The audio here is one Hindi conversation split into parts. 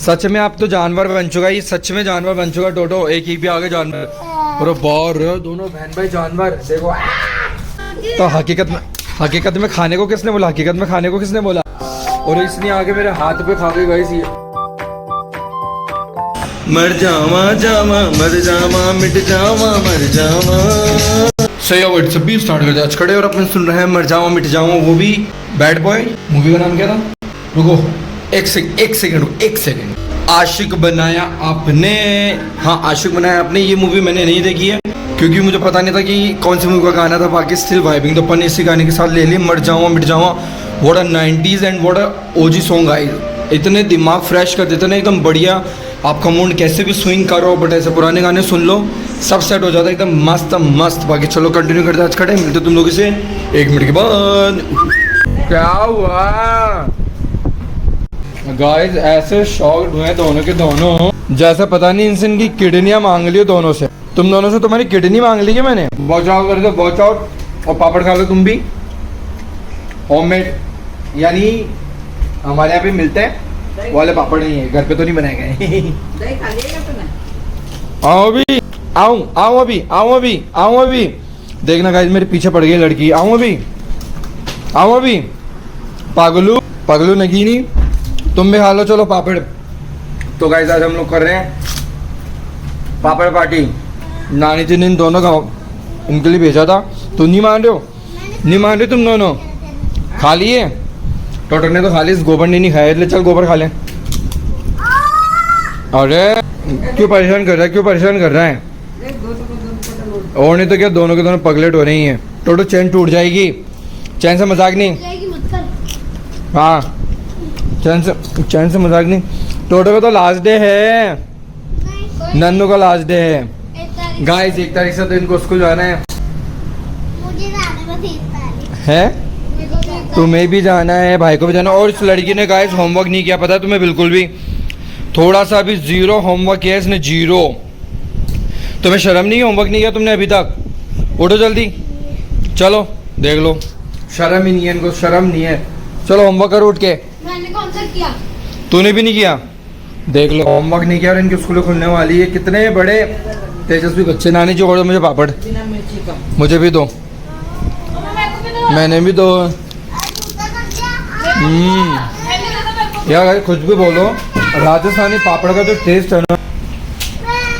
सच में आप तो जानवर बन चुका है, ये सच में जानवर बन चुका टोटो। एक ही भी आगे जानवर, अरे बार दोनों बहन भाई जानवर। देखो तो हकीकत में खाने को किसने बोला? हकीकत में खाने को किसने बोला? और इसने आगे मेरे हाथ पे खा गई गाइस ये। मर जावा जावा मर जावा मिट जावा मर जावा। सही वर्ड सब भी स्टार्ट कर दिया आज खड़े और अपन सुन रहे हैं मर जावा मिट जावा, वो भी बैड बॉय। मूवी का नाम क्या था? रुको एक सेकंड। आशिक बनाया आपने। हाँ आशिक बनाया आपने। ये मूवी मैंने नहीं देखी है क्योंकि मुझे पता नहीं था कि कौन सी मूवी का गाना था। बाकी स्टिल वाइबिंग तो अपन इसी गाने के साथ ले ली। मर जावा मिट जावा, what a 90s and what a OG song guys. इतने दिमाग फ्रेश कर देते ना, एकदम बढ़िया। आपका मूड कैसे भी स्विंग करो बट ऐसे पुराने गाने सुन लो, सब सेट हो जाता है एकदम मस्त। बाकी चलो कंटिन्यू करते आज खड़े, मिलते तुम लोगों से 1 मिनट के बाद। क्या हुआ गाइस? ऐसे शॉक्ड हुए दोनों के दोनों, जैसा पता नहीं इनसे इनकी किडनियां मांग ली हो दोनों से। तुम दोनों से तुम्हारी किडनी मांग ली है मैंने। वॉच आउट कर दो, वॉच आउट। और पापड़ खा लो तुम भी, होममेड, यानी हमारे यहाँ पे मिलते हैं वाले पापड़ नहीं है, घर पे तो नहीं बनाए गए। आओ अभी। देखना गाइस मेरे पीछे पड़ गई लड़की। आओ अभी। पागलू नगीनी, तुम भी खा लो चलो पापड़। तो गाइस आज हम लोग कर रहे हैं पापड़ पार्टी। नानी जी ने इन दोनों का इनके लिए भेजा था। तो नहीं मान रहे तुम दोनों? खा लिए? टोटो ने तो खा ली, इस गोबर ने नहीं खाया, इसलिए चल गोबर खा ले। अरे क्यों परेशान कर रहा है? और नहीं तो क्या, दोनों के दोनों पगलेट हो रही हैं। टोटो चैन टूट जाएगी, चैन से मजाक नहीं। हाँ चैन से मजाक नहीं। टोटो का तो लास्ट डे है, नन्नू का लास्ट डे है गाइस। 1 तारीख से तो इनको स्कूल जाना है। तुम्हें भी जाना है, भाई को भी जाना। और इस लड़की ने गाइस होमवर्क नहीं किया, पता है तुम्हें? बिल्कुल भी, थोड़ा सा भी जीरो होमवर्क किया इसने, जीरो। तुम्हें शर्म नहीं है? होमवर्क नहीं किया तुमने अभी तक? उठो जल्दी, चलो देख लो। शर्म ही नहीं है इनको, शर्म नहीं है। चलो होमवर्क करो उठ के। मैंने कौन सा किया? तूने भी नहीं किया? देख लो होमवर्क नहीं किया और इनकी स्कूल खुलने वाली है। कितने बड़े तेजस्वी बच्चे। नानी जी और मुझे पापड़, मुझे भी दो, मैंने भी दो। यार कुछ भी बोलो, राजस्थानी पापड़ का जो टेस्ट है ना,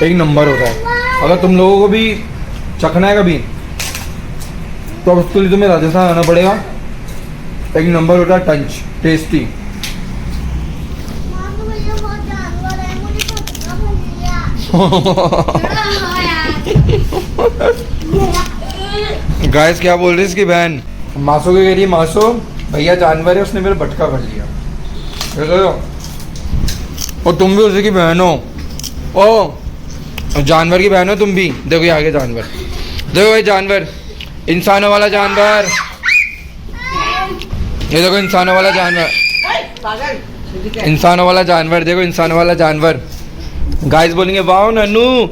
एक नंबर होता है। अगर तुम लोगों को भी चखना है कभी तो उसके लिए तुम्हें राजस्थान आना पड़ेगा। एक नंबर होता है, टंच, टेस्टी। गाइस क्या बोल रही है इसकी बहन? मासो के कह रही है, मासो भैया जानवर है, उसने मेरा भटका कर लिया। और तुम भी उसी की बहन हो। ओ जानवर की बहन हो तुम भी। देखो ये आगे जानवर, देखो भाई जानवर, इंसानों वाला जानवर। ये देखो इंसानों वाला जानवर, इंसानों वाला जानवर। देखो इंसानों वाला जानवर। गाइस बोलेंगे wow Nannu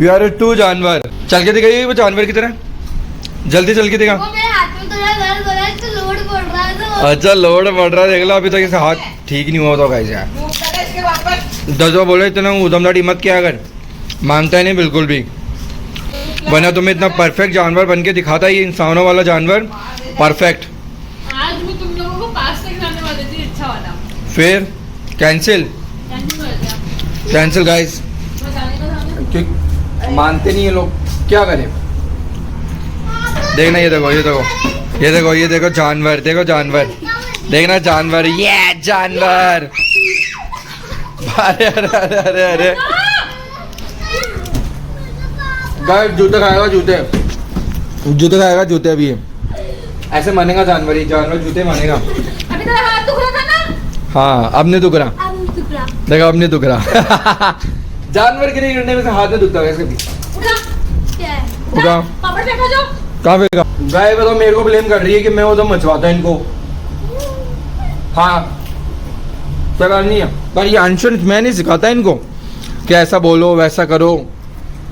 you are to जानवर। चल के दिखाइए वो जानवर की तरह, जल्दी चल के दिखा। अच्छा लोड बढ़ रहा है, देख लो। अभी तक इसका हाथ ठीक नहीं हुआ था गाइस यार। 10 बार बोले इतना उदमदाड़ी मत किया अगर, मानता है नहीं बिल्कुल भी। वरना तुम्हें इतना परफेक्ट जानवर बन के दिखाता है ये इंसानों वाला जानवर, परफेक्ट। आज मैं तुम लोगों को पास्ता खिलाने वाली थी, अच्छा वाला। फिर कैंसिल गाइस, मानते नहीं ये लोग, क्या करें? देखना ये देखो जानवर, देखो जानवर, देखना जानवर, ये जानवर। अरे गाइस जूते खाएगा, जूते अभी ऐसे मानेगा जानवर, ही जानवर जूते मानेगा। अभी तेरा हाथ दुख रहा था ना? हाँ अब नहीं दुख रहा, देखो अब नहीं दुख रहा। जानवर के लिए गिरने में से हाथ में दुखता है इसके भी। उठा पापड़ फेंका जो। कहाँ फेंका? गाय तो मेरे को ब्लेम कर रही है कि मैं उधर मचवाता इनको। हाँ सवाल नहीं है, पर ये अंशुल मैं नहीं सिखाता इनको कि ऐसा बोलो वैसा करो।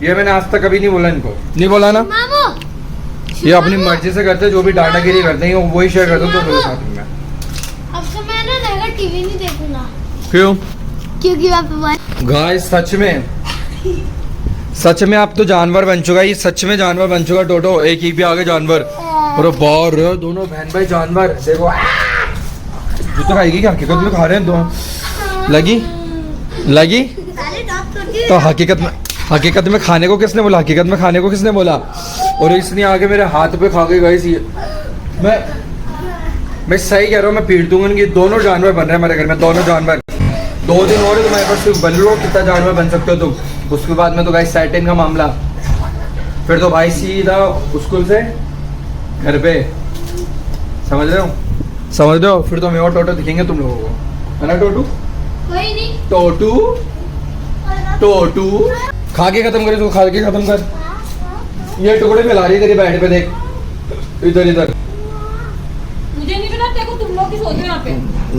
ये मैंने आज तक कभी नहीं बोला इनको, नहीं बोला ना। ये अपनी मर्जी से करते, जो भी डाटागिरी करते हैं वही शेयर करते तो मेरे साथ में। अब से मैं ना टीवी नहीं देखूंगा। क्यों? क्योंकि आप गाइस सच में आप तो जानवर बन चुका है, ये सच में जानवर बन चुका टोटो। एक ही भी आगे जानवर और बाहर दोनों बहन भाई जानवर। देखो जूता खाएगी क्या? हकीकत में खा रहे हैं दो। लगी तो हकीकत में खाने को किसने बोला? हकीकत में खाने को किसने बोला? और इसने आके मेरे हाथ पे खा के गाइस ये मैं सही कह रहा हूँ, मैं पीट दूंगा इनकी। दोनों जानवर बन रहे हैं हमारे घर में, दोनों जानवर। 2 दिन और तुम्हारे पास सिर्फ बन लो, कितना जानवर बन सकते हो तुम। उसके बाद में तो गाइस सैटिन का मामला, फिर तो भाई सीधा स्कूल से घर पे। समझ रहे हो? फिर तो मैं और टोटो दिखेंगे तुम लोगों को, है ना टोटू? कोई नहीं। टोटू खा के खत्म कर इसको, खा के खत्म कर। ये टुकड़े फैला रही है तेरी बैठ पे, देख इधर। मुझे नहीं पता, देखो तुम लोग की सोच रहे हो यहाँ पे।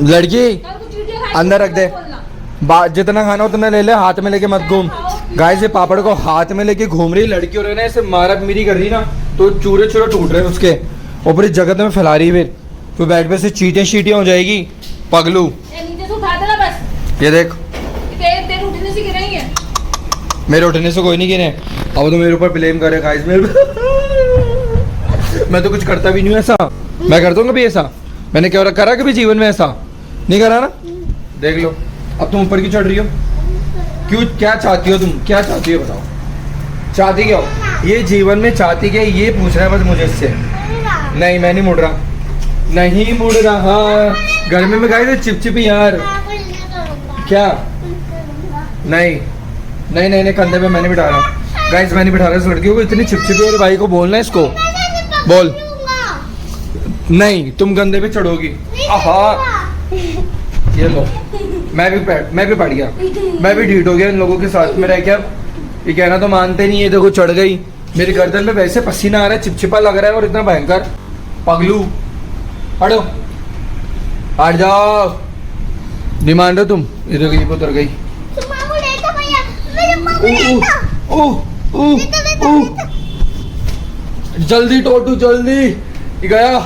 लड़की कल कुछ वीडियो खाई अंदर तो रख दे। बोलना। जितना खाना उतना ले ले, हाथ में लेके मत घूम। गाइस ये पापड़ को हाथ में लेके घूम रही लड़की, और ऐसे मारा मेरी कर रही ना तो चूरे टूट रहे उसके, और पूरी जगत में फैला रही। फिर बैठ पे से चीटियां हो जाएगी पगलू। ये नीचे से उठा देना बस। ये देख तेरे उठने से गिरेंगे है। मेरे उठने से कोई नहीं गिरे। अब तो मेरे ऊपर ब्लेम करे गाइस। मैं तो कुछ करता भी नहीं हूँ ऐसा। मैं करता हूँ कभी ऐसा? मैंने क्या करा कभी जीवन में? ऐसा नहीं करा ना। देख लो अब तुम ऊपर क्यों चढ़ रही हो? क्यों? क्या चाहती हो तुम? क्या चाहती हो बताओ? चाहती क्या हो ये जीवन में? चाहती क्या ये पूछ रहा है बस मुझे इससे। नहीं मैं नहीं मुड़ रहा। घर में मैं गाइस चिपचिपी यार। क्या? नहीं कंधे पे मैंने बिठा रहा। गाइस मैंने बिठा रहा इस लड़की को। इतनी चिपचिपी है भाई को बोलना है इसको। बोल। नहीं तुम गंदे पे चढ़ोगी। आहा ये लो, मैं भी पड़ गया। मैं भी ढीठ हो गया इन लोगों के साथ में रह के। अब ये कहना तो मानते नहीं है। देखो चढ़ गई मेरी गर्दन में, वैसे पसीना आ रहा है, चिपचिपा लग रहा है और इतना भयंकर। पगलू हटो, हट जाओ। नहीं मान रहे तुम? इधर गई उतर गई। जल्दी टोटू जल्दी। गया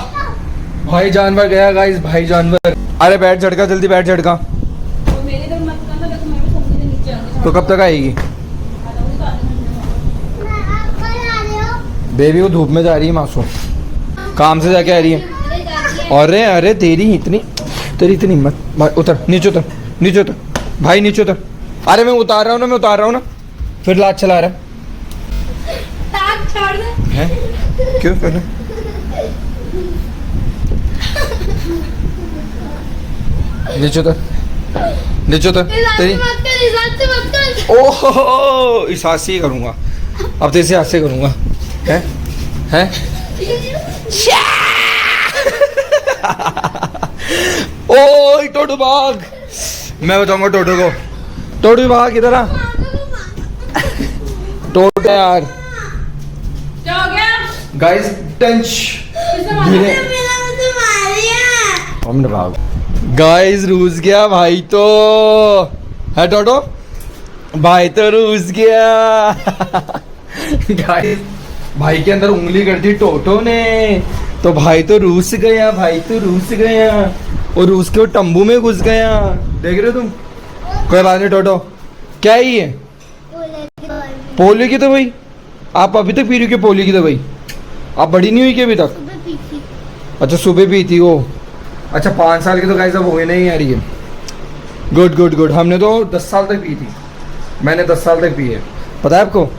भाई जानवर, गया गाइस भाई जानवर। अरे बैठ झटका, जल्दी बैठ झटका। और मेरी तरफ मत करना, देखो मैं भी समझ नीचे आऊंगी। तो कब तक आएगी? बेबी वो धूप में जा रही है मासूम, काम से जाके आ रही है। अरे तेरी इतनी हिम्मत। उतर नीचे उतर भाई नीचे उतर। अरे मैं उतार रहा हूँ ना फिर लात चला रहा छोड़ दे। है। क्यों पहले नीचे उतर तेरी। ओहो इस हाथ से ही करूंगा अब, तेरे से हाथ से करूंगा। हैं ओ टोटू भाग। मैं बताऊंगा टोटू को। टोटू भाग इधर आ। टोटू यार क्या हो गया? गाइस टंच किसने मारा? धीरे। हमने भाग। गाइस रूस गया भाई तो है टोटो। भाई तो रूस गया। गाइस भाई के अंदर उंगली कर दी टोटो ने, तो भाई तो रूस गया। और रूस के वो तंबू में घुस गया। देख रहे हो तुम? कोई बात नहीं टोटो। क्या है ये? पोलियो की दवाई? आप अभी तक पी रही हो पोलियो की दवाई? आप बड़ी नहीं हुई क्या अभी तक? अच्छा सुबह पी थी वो। अच्छा 5 साल की तो गाइस अब होने नहीं आ रही है। गुड। हमने तो 10 साल तक पी थी। मैंने 10 साल तक पी है, पता है आपको?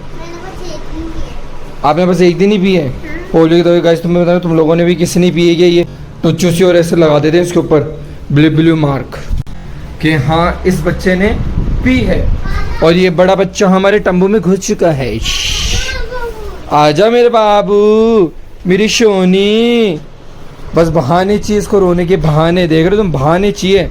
आपने बस एक दिन ही पी है पोलियो की दवाई। गाइस तुम्हें बता, तुम लोगों ने भी किसी ने पी है क्या ये? तो चूसी और ऐसे लगा देते हैं इसके ऊपर ब्लू मार्क कि हाँ इस बच्चे ने पी है। और ये बड़ा बच्चा हमारे तंबू में घुस चुका है। आजा मेरे बाबू, मेरी सोनी। बस बहाने चाहिए इसको, रोने के बहाने। देख रहे हो तुम? बहाने चाहिए।